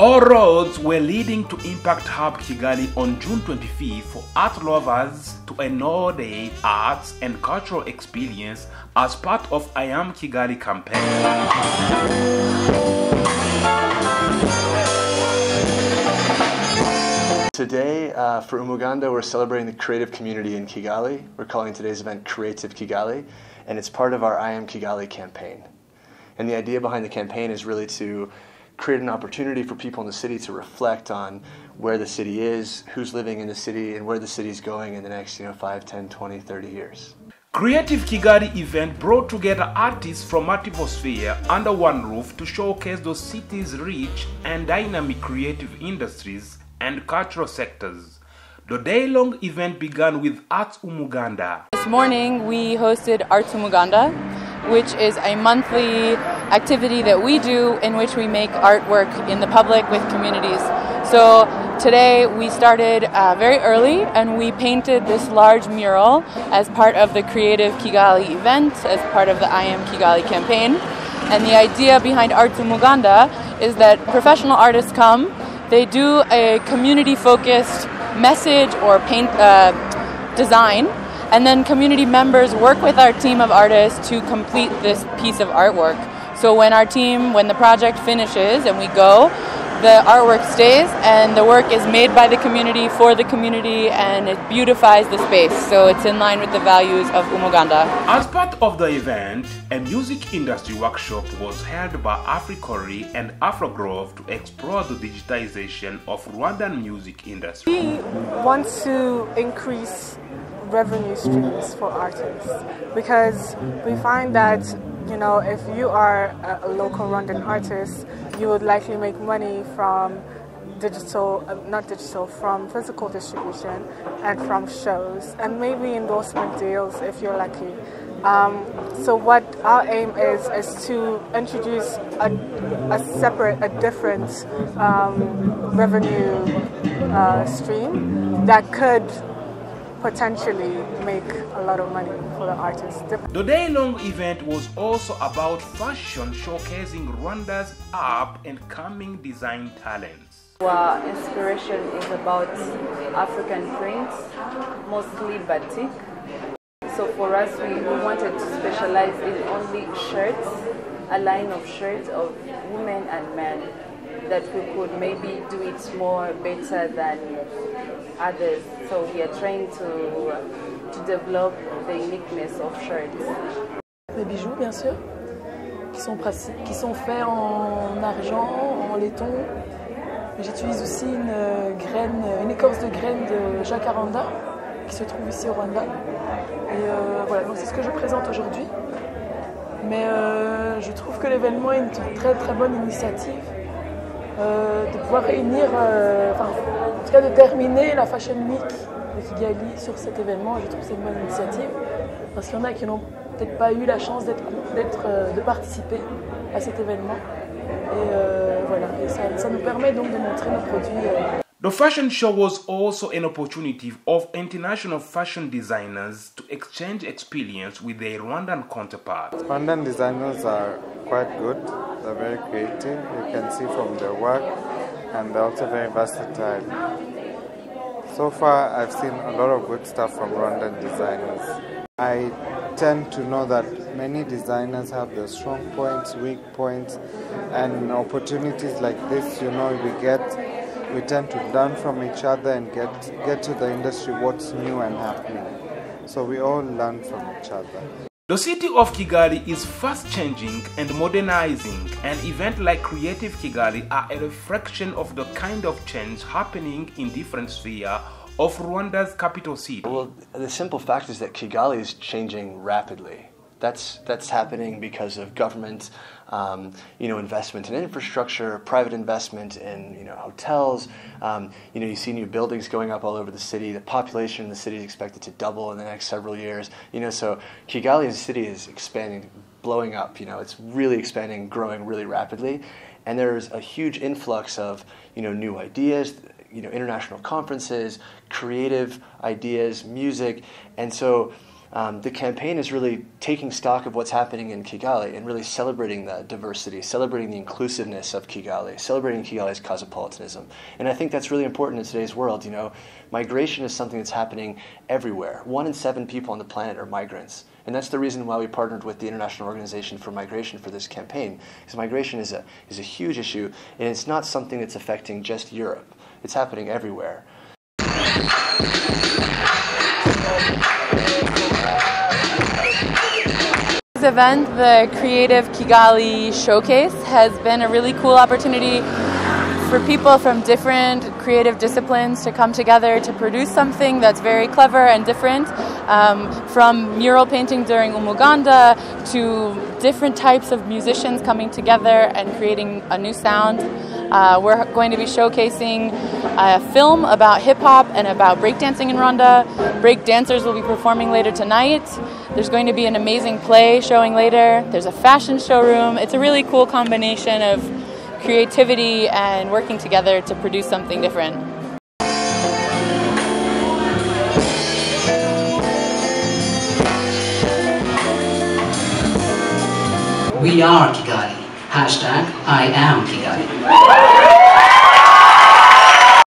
All roads were leading to Impact Hub Kigali on June 25th for art lovers to an all-day arts and cultural experience as part of I Am Kigali campaign. Today, for Umuganda, we're celebrating the creative community in Kigali. We're calling today's event Kreative Kigali, and it's part of our I Am Kigali campaign. And the idea behind the campaign is really to create an opportunity for people in the city to reflect on where the city is, who's living in the city, and where the city is going in the next 5, 10, 20, 30 years. Kreative Kigali event brought together artists from multiple spheres under one roof to showcase the city's rich and dynamic creative industries and cultural sectors. The day-long event began with Arts Umuganda. This morning we hosted Arts Umuganda, which is a monthly activity that we do in which we make artwork in the public with communities. So today we started very early and we painted this large mural as part of the Kreative Kigali event, as part of the I Am Kigali campaign. And the idea behind Arts Umuganda is that professional artists come, they do a community-focused message or paint design, and then community members work with our team of artists to complete this piece of artwork. So when the project finishes and we go, the artwork stays and the work is made by the community for the community, and it beautifies the space. So it's in line with the values of Umuganda. As part of the event, a music industry workshop was held by Africori and Afrogrove to explore the digitization of Rwandan music industry. We want to increase revenue streams for artists because we find that if you are a local Rwandan artist, you would likely make money from from physical distribution and from shows and maybe endorsement deals if you're lucky. So what our aim is to introduce a different revenue stream that could potentially make a lot of money for the artists. The day-long event was also about fashion, showcasing Rwanda's up and coming design talents. Our inspiration is about African prints, mostly batik. So for us, we wanted to specialize in only shirts, a line of shirts of women and men, that we could maybe do it more better than others. So we are trying to develop the uniqueness of shirts. Des bijoux, bien sûr, qui sont faits en argent, en laiton. J'utilise aussi une écorce de graine de jacaranda qui se trouve ici au Rwanda. Et voilà, donc c'est ce que je présente aujourd'hui. Mais je trouve que l'événement est une très très bonne initiative. De pouvoir réunir, en tout cas de terminer la Fashion Week de Kigali sur cet événement. Je trouve que c'est une bonne initiative parce qu'il y en a qui n'ont peut-être pas eu la chance de participer à cet événement. Et voilà, et ça nous permet donc de montrer nos produits. The fashion show was also an opportunity of international fashion designers to exchange experience with their Rwandan counterparts. Rwandan designers are quite good, they're very creative, you can see from their work, and they're also very versatile. So far I've seen a lot of good stuff from Rwandan designers. I tend to know that many designers have their strong points, weak points, and opportunities like this, we tend to learn from each other and get to the industry what's new and happening. So we all learn from each other. The city of Kigali is fast changing and modernizing, and events like Kreative Kigali are a reflection of the kind of change happening in different spheres of Rwanda's capital city. Well, the simple fact is that Kigali is changing rapidly. That's happening because of government, investment in infrastructure, private investment in, hotels. You see new buildings going up all over the city. The population in the city is expected to double in the next several years. So Kigali as a city is expanding, blowing up. It's really expanding, growing really rapidly, and there's a huge influx of, new ideas. International conferences, creative ideas, music, and so The campaign is really taking stock of what's happening in Kigali and really celebrating the diversity, celebrating the inclusiveness of Kigali, celebrating Kigali's cosmopolitanism. And I think that's really important in today's world. You know, migration is something that's happening everywhere. 1 in 7 people on the planet are migrants. And that's the reason why we partnered with the International Organization for Migration for this campaign, because migration is a huge issue, and it's not something that's affecting just Europe. It's happening everywhere. This event, the Kreative Kigali Showcase, has been a really cool opportunity for people from different creative disciplines to come together to produce something that's very clever and different, from mural painting during Umuganda to different types of musicians coming together and creating a new sound. We're going to be showcasing a film about hip-hop and about breakdancing in Rwanda. Break dancers will be performing later tonight. There's going to be an amazing play showing later. There's a fashion showroom. It's a really cool combination of creativity and working together to produce something different. We are Kigali. #I am Kigali.